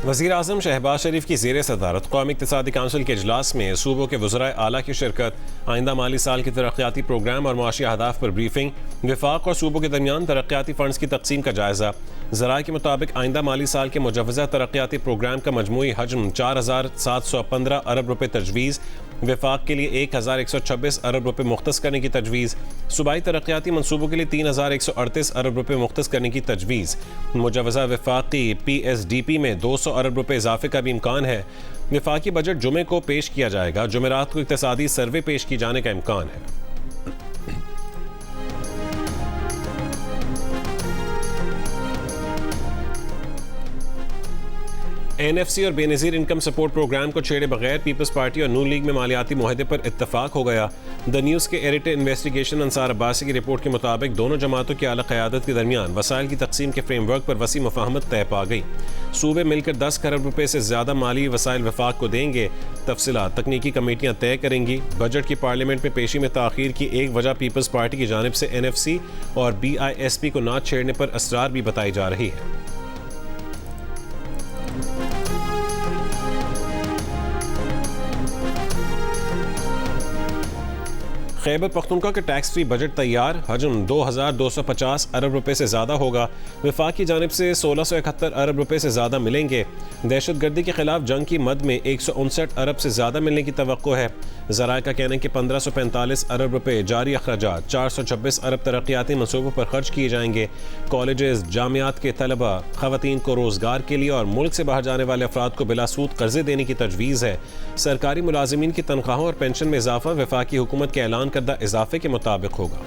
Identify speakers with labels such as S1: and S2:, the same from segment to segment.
S1: वज़ीर आज़म शहबाज शरीफ की ज़ेर सदारत कौमी इक़्तिसादी काउंसिल के इजलास में सूबों के वज़राए आला की शिरकत, आइंदा माली साल के तरक्याती प्रोग्राम और मुआशी अहदाफ पर ब्रीफिंग, वफाक और सूबों के दरमियान तरक्याती फ़ंड्स की तकसीम का जायज़ा। ज़राए के मुताबिक आइंदा माली साल के मुजव्वज़ा तरक्याती प्रोग्राम का मजमूई हजम 4,715 अरब रुपये तजवीज़, वफाक के लिए 1,126 अरब रुपये मुख्तस करने की तजवीज़, सूबाई तरक्याती मनसूबों के लिए 3,138 अरब रुपये मुख्तस करने की तजवीज़। मुजव्वज़ा वफाकी PSDP में 200 अरब रुपये इजाफे का भी इम्कान है। वफाकी बजट जुमे को पेश किया जाएगा। जुमेरात को इक़्तिसादी सर्वे पेश किए जाने का इम्कान है। NFC और बेनज़ीर इनकम सपोर्ट प्रोग्राम को छेड़े बगैर पीपल्स पार्टी और नून लीग में मालियाती मुआहदे पर इत्तफाक हो गया। द न्यूज़ के एडिटर इन्वेस्टिगेशन अंसार अब्बासी की रिपोर्ट के मुताबिक दोनों जमातों की आला क़यादत के दरमियान वसाइल की तकसीम के फ्रेमवर्क पर वसी मुफाहमत तय पा गई। सूबे मिलकर 10 खरब रुपये से ज़्यादा माली वसाइल वफाक को देंगे। तफसीलात तकनीकी कमेटियाँ तय करेंगी। बजट की पार्लियामेंट में पेशी में ताख़ीर की एक वजह पीपल्स पार्टी की जानिब से NFC और BISP को ना छेड़ने पर असरार भी बताई जा रही है। खैबर पख्तूनख्वा का टैक्स फ्री बजट तैयार, हजम 2,250 अरब रुपये से ज़्यादा होगा। वफाक की जानिब से 1,671 अरब रुपये से ज़्यादा मिलेंगे। दहशत गर्दी के खिलाफ जंग की मद में 159 अरब से ज़्यादा मिलने की तवक्को है। ज़राए का कहना है कि 1,545 अरब रुपये जारी अखराजात, 426 अरब तरक्याती मनसूबों पर खर्च किए जाएंगे। कॉलेजेस, जामियात के तलबा, ख़वातीन को रोज़गार के लिए और मुल्क से बाहर जाने वाले अफराद को बिलासूद कर्जे देने की तजवीज़ है। सरकारी मुलाजिमीन की तनख्वाहों और पेंशन में इजाफा वफाकी हुकूमत के ऐलान करदा इजाफे के मुताबिक होगा।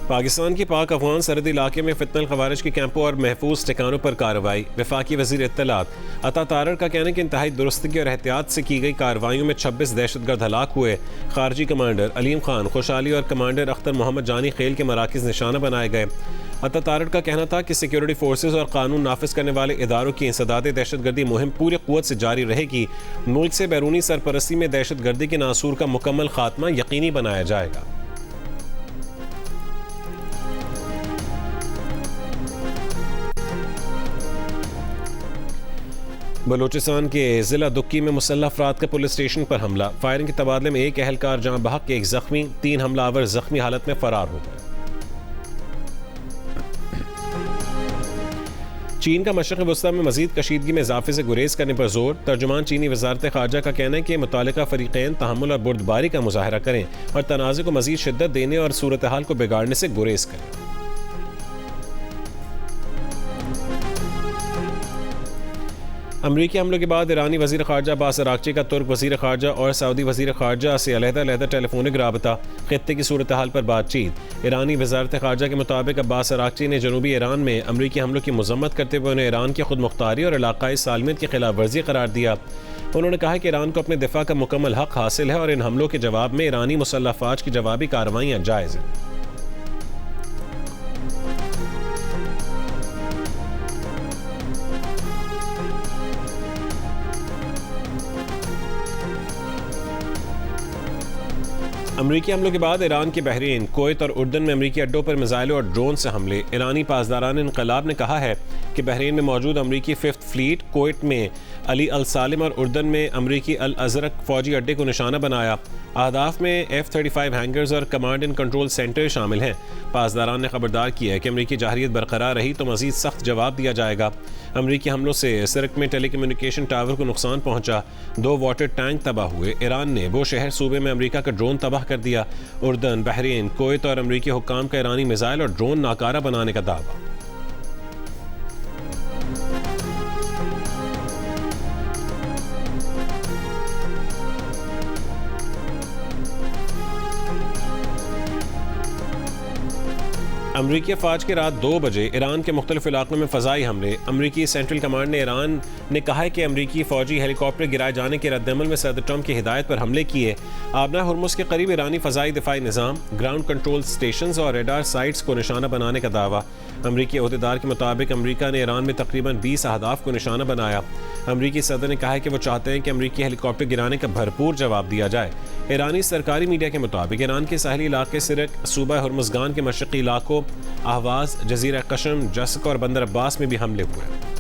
S1: पाकिस्तान की पाक अफगान सरहदी इलाके में फितनल खवारिज के कैंपों और महफूज ठिकानों पर कार्रवाई। वफाकी वज़ीर इत्तलात अता तारड़ का कहना है कि इंतहाई दुरुस्तगी और एहतियात से की गई कार्रवाइयों में 26 दहशतगर्द हलाक हुए। खारजी कमांडर अलीम खान खुशहाली और कमांडर अख्तर मोहम्मद जानी खेल के मराकिज़ निशाना बनाए गए। अता तारड़ का कहना था कि सिक्योरिटी फोर्सेज और कानून नाफिज करने वाले इदारों की इंसदाद दहशतगर्दी मुहिम पूरी क़ुव्वत से जारी रहेगी। मुल्क से बैरूनी सरपरस्ती में दहशतगर्दी के नासूर का मुकम्मल खात्मा यकीनी बनाया जाएगा। बलूचिस्तान के ज़िला दुक्की में मुसल्लह अफराद का पुलिस स्टेशन पर हमला। फायरिंग के तबादले में एक अहलकार जहां बहक, एक जख्मी, 3 हमलावर जख्मी हालत में फरार हो गए। चीन का मशरक़ वस्ता में मज़ीद कशीदगी में इजाफे से गुरेज करने पर जोर। तर्जुमान चीनी वज़ारत ख़ारजा का कहना है कि मुतालिका फ़रीक़ैन तहम्मुल और बुर्दबारी का मुज़ाहरा करें और तनाज़े को मज़ीद शिद्दत देने और सूरत हाल को बिगाड़ने से गुरेज करें। अमरीकी हमलों के बाद ईरानी वज़ीर ख़ारजा अब्बास अराग़ची का तुर्क वज़ीर ख़ारजा और सऊदी वज़ीर ख़ारजा से अलहदा टेलीफोनिक राबता, ख़ित्ते की सूरत हाल पर बातचीत। ईरानी वज़ारत ख़ारजा के मुताबिक अब्बास अराग़ची ने जनूबी ईरान में अमरीकी हमलों की मज़म्मत करते हुए उन्हें ईरान की खुद मुख्तारी और इलाक़ाई सालमियत की खिलाफ वर्जी करार दिया। उन्होंने कहा कि ईरान को अपने दिफा का मुकम्मल हक़ हासिल है और इन हमलों के जवाब में ईरानी मुसल्लह अफ़वाज की जवाबी कार्रवाइयाँ जायज़ हैं। अमरीकी हमलों के बाद ईरान के बहरीन, कुवैत और उर्दन में अमरीकी अड्डों पर मिसाइलों और ड्रोन से हमले। ईरानी पासदारान इनकलाब ने कहा है कि बहरीन में मौजूद अमरीकी 5th फ्लीट, कुवैत में अली अल सालिम और उर्दन में अमरीकी अल अज़रक फौजी अड्डे को निशाना बनाया। अहदाफ में F-35 हैंगर्स और कमांड एंड कंट्रोल सेंटर शामिल हैं। पासदारान ने खबरदार किया है कि अमरीकी जाहिरियत बरकरार रही तो मज़ीद सख्त जवाब दिया जाएगा। अमरीकी हमलों से सिरक में टेलीकम्युनिकेशन टावर को नुकसान पहुंचा। 2 वाटर टैंक तबाह हुए। ईरान ने वो शहर सूबे में अमरीका का ड्रोन तबाह कर दिया। उर्दन, बहरीन, कुवैत और अमरीकी हुक्काम का ईरानी मिसाइल और ड्रोन नाकारा बनाने का दावा। अमरीकी अफवाज के रात 2 बजे ईरान के मुख्तलिफ इलाकों में फ़ज़ाई हमले। अमरीकी सेंट्रल कमांड ने ईरान ने कहा है कि अमरीकी फ़ौजी हेलीकॉप्टर गिराए जाने के रद्दमल में सदर ट्रंप की हिदायत पर हमले किए। आबना हुर्मुज़ के करीब ईरानी फ़ज़ाई दिफाई निज़ाम, ग्राउंड कंट्रोल स्टेशंस और रेडार साइट्स को निशाना बनाने का दावा। अमरीकी अहदेदार के मुताबिक अमरीका ने ईरान में तकरीबन 20 अहदाफ को निशाना बनाया। अमरीकी सदर ने कहा है कि वो चाहते हैं कि अमरीकी हेलीकॉप्टर गिराने का भरपूर जवाब दिया जाए। ईरानी सरकारी मीडिया के मुताबिक ईरान के साहली इलाके सिरक, सूबा हुर्मुज़गान के मशरक़ी इलाकों अहवाज, जजीरा कशम, जस्क और बंदर अब्बास में भी हमले हुए।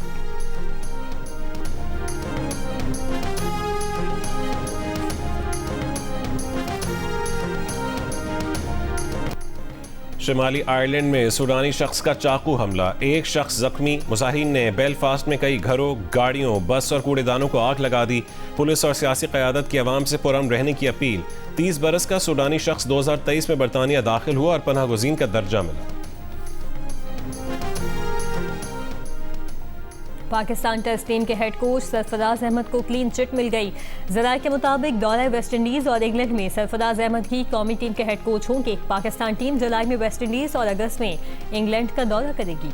S1: शुमाली आयरलैंड में सूडानी शख्स का चाकू हमला, एक शख्स जख्मी। मुजाहिरीन ने बेलफास्ट में कई घरों, गाड़ियों, बस और कूड़ेदानों को आग लगा दी। पुलिस और सियासी क़यादत की आवाम से पुरअमन रहने की अपील। 30 बरस का सूडानी शख्स 2023 में बरतानिया दाखिल हुआ और पनाह गुज़ीन का दर्जा मिला।
S2: पाकिस्तान टेस्ट टीम के हेड कोच सरफराज अहमद को क्लीन चिट मिल गई। ज़राए के मुताबिक दौरा वेस्ट इंडीज़ और इंग्लैंड में सरफराज अहमद ही कौमी टीम के हेड कोच होंगे। पाकिस्तान टीम जुलाई में वेस्ट इंडीज़ और अगस्त में इंग्लैंड का दौरा करेगी।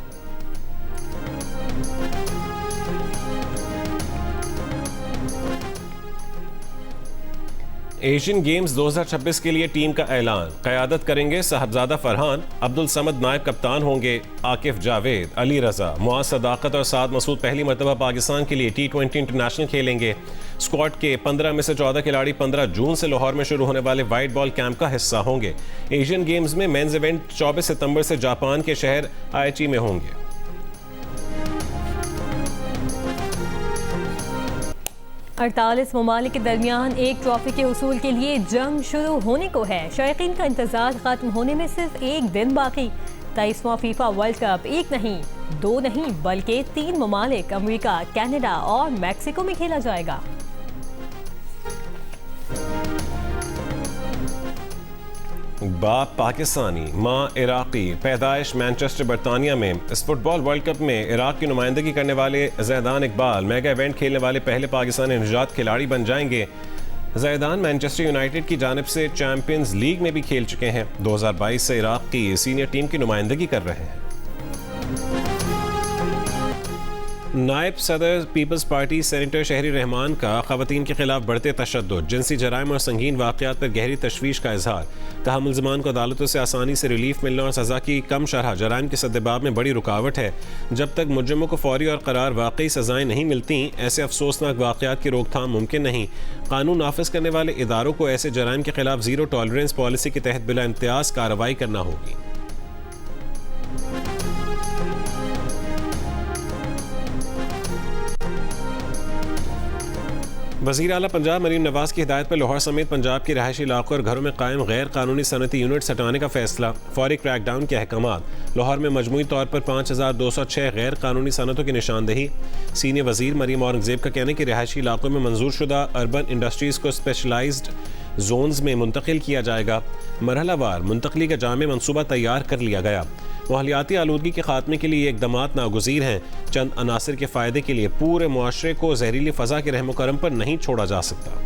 S1: एशियन गेम्स 2026 के लिए टीम का ऐलान। क़यादत करेंगे साहबजादा फरहान, अब्दुल समद नायब कप्तान होंगे, आकिफ जावेद, अली रजा, मुआज़ सदाकत और साद मसूद पहली मरतबा पाकिस्तान के लिए T20 इंटरनेशनल खेलेंगे। स्क्वाड के 15 में से 14 खिलाड़ी 15 जून से लाहौर में शुरू होने वाले वाइट बॉल कैंप का हिस्सा होंगे। एशियन गेम्स में मेंस इवेंट 24 सितंबर से जापान के शहर आइची में होंगे।
S2: 48 ममालिक के दरमियान एक ट्रॉफी के उसूल के लिए जंग शुरू होने को है। शायकीन का इंतजार खत्म होने में सिर्फ एक दिन बाकी। 23वां फीफा वर्ल्ड कप एक नहीं, 2 नहीं बल्कि 3 ममालिक अमेरिका, कनाडा और मैक्सिको में खेला जाएगा।
S1: बाप पाकिस्तानी, माँ इराकी, पैदाइश मैनचेस्टर बरतानिया में। इस फुटबॉल वर्ल्ड कप में इराक की नुमाइंदगी करने वाले ज़ैदान इकबाल मेगा इवेंट खेलने वाले पहले पाकिस्तानी निजात खिलाड़ी बन जाएंगे। ज़ैदान मैनचेस्टर यूनाइटेड की जानिब से चैंपियंस लीग में भी खेल चुके हैं। 2022 से इराक की सीनियर टीम की नुमाइंदगी कर रहे हैं। नायब सदर पीपल्स पार्टी सेनेटर शहरी रहमान का ख़वातीन के खिलाफ बढ़ते तशद्दुद, जिनसी जराइम और संगीन वाक़यात पर गहरी तशवीश का इजहार। कहा मुल्ज़िमान को अदालतों से आसानी से रिलीफ मिलना और सज़ा की कम शरह जराइम के सद्देबाब में बड़ी रुकावट है। जब तक मुजरिमों को फौरी और करार वाकई सज़ाएँ नहीं मिलती, ऐसे अफसोसनाक वाक़यात की रोकथाम मुमकिन नहीं। कानून नाफिज करने वाले इदारों को ऐसे जराइम के खिलाफ ज़ीरो टॉलरेंस पॉलिसी के तहत बिला इम्तियाज़ कार्रवाई करना होगी। वज़ीर आला पंजाब मरीम नवाज की हिदायत पर लाहौर समेत पंजाब के रहायशी इलाकों और घरों में कायम गैर कानूनी सनती यूनिट्स हटाने का फैसला। फौरी क्रैकडाउन के अहकामात। लाहौर में मजमूई तौर पर 5206 गैर कानूनी सनतों की निशानदेही। सीनियर वज़ीर मरीम औरंगज़ेब का कहना है कि रहायशी इलाकों में मंजूर शुदा अर्बन इंडस्ट्रीज़ को स्पेशलाइज्ड जोन्स में मुंतकिल किया जाएगा। मरहलावार मुंतकली का जामे मनसूबा तैयार कर लिया गया। माहौलियाती आलूदगी के खात्मे के लिए ये इक़दामात नागुज़ीर हैं। चंद अनासिर के फ़ायदे के लिए पूरे मुआशरे को जहरीली फ़ज़ा के रहम करम पर नहीं छोड़ा जा सकता।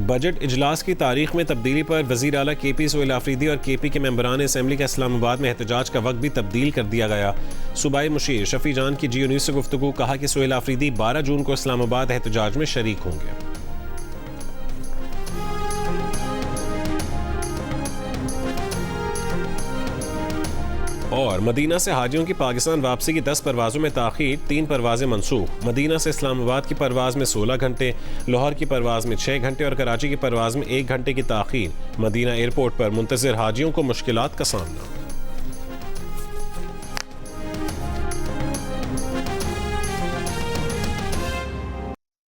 S1: बजट इजलास की तारीख में तब्दीली पर वज़ीर आला KP सोहेल आफरीदी और KP के मेंबरान असम्बली का इस्लामाबाद में एहतजाज का वक्त भी तब्दील कर दिया गया। सूबाई मुशीर शफी जान की GU न्यूज़ से गुफ्तगू। कहा कि सोहेल आफरीदी 12 जून को इस्लामाबाद एहतजाज में शरीक होंगे। और मदीना से हाजियों की पाकिस्तान वापसी की 10 परवाज़ों में ताख़ीर, 3 परवाज़ें मनसूख। मदीना से इस्लामाबाद की परवाज़ में 16 घंटे, लाहौर की परवाज़ में 6 घंटे और कराची की परवाज़ में 1 घंटे की ताख़ीर। मदीना एयरपोर्ट पर मुंतज़िर हाजियों को मुश्किलात का सामना।